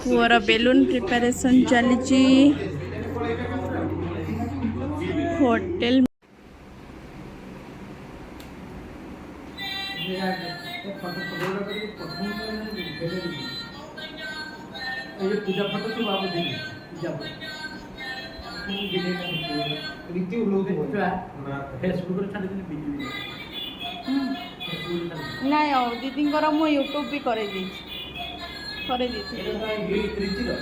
poor balloon preparation चली hotel पूजा photo तो बाबू दी पूजा रीति लोग फेसबुक रे छाडी दे वीडियो नहीं और दीदी मु यूट्यूब भी करे दी रीति रो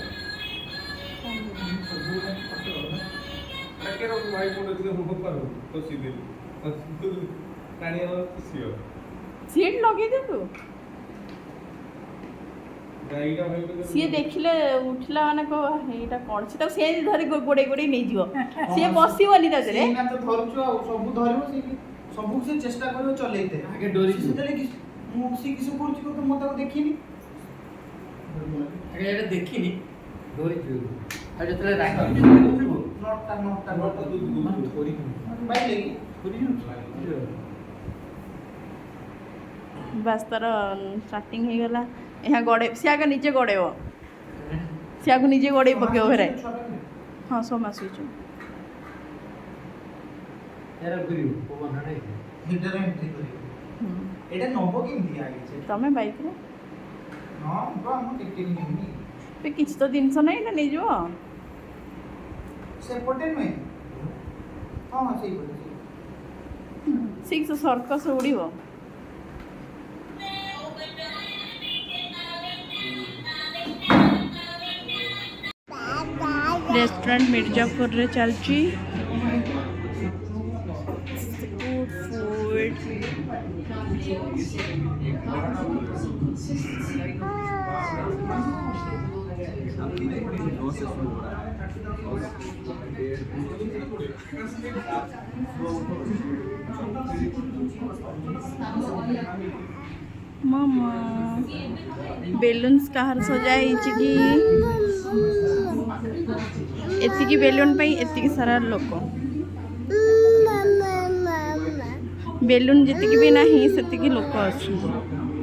केरो भाई को दे हम करो तो सीधे कानी और सियो सीट लगे दे तू सी देखिले उठला माने को एटा कोन से तो से धरि गोडे गोडे नै जिवो से बसिबोनी ता रे ना तो धरछु सब धरिबो से सब से चेष्टा करियो चलेइते आगे डोरी से कि मु से किस करछु तो मत देखिनी आगे एटा देखिनी डोरी आ जतले राख नोट थोड़ी भाई लेगी थोड़ी बस तार स्टार्टिंग हो गला यहाँ गड़े सी आगे निजे गड़ेब सी आगे निजे गड़े पके घरे हाँ सब आसुच तमें बाइक रे किसी तो जिनस ना ना नहीं सिक्स सर्कस उड़ीब रेस्टोरेंट मिर्जापुर रे चलची फूड मामा बेलून्स कहार सजाई कि एतिकी बेलून पाई एतिकी सारा लोक बेलून जीतिकी भी नहीं सेतिकी लोक अच्छे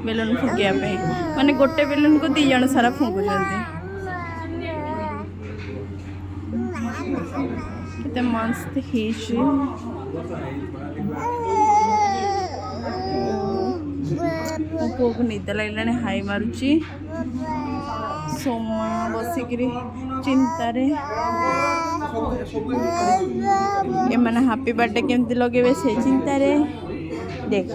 बेलून फुकिया माने गोटे बेलून को 2 जन सारा फुकुचंती केते मस्त हेची पुओ को निद लगे हाई मारुची सोमा बसिकी चिंतार एम हापी बर्थडे केमती लगे से चिंतार देख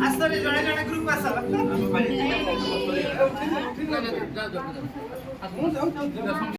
आसरे जणे जणे ग्रुप आसला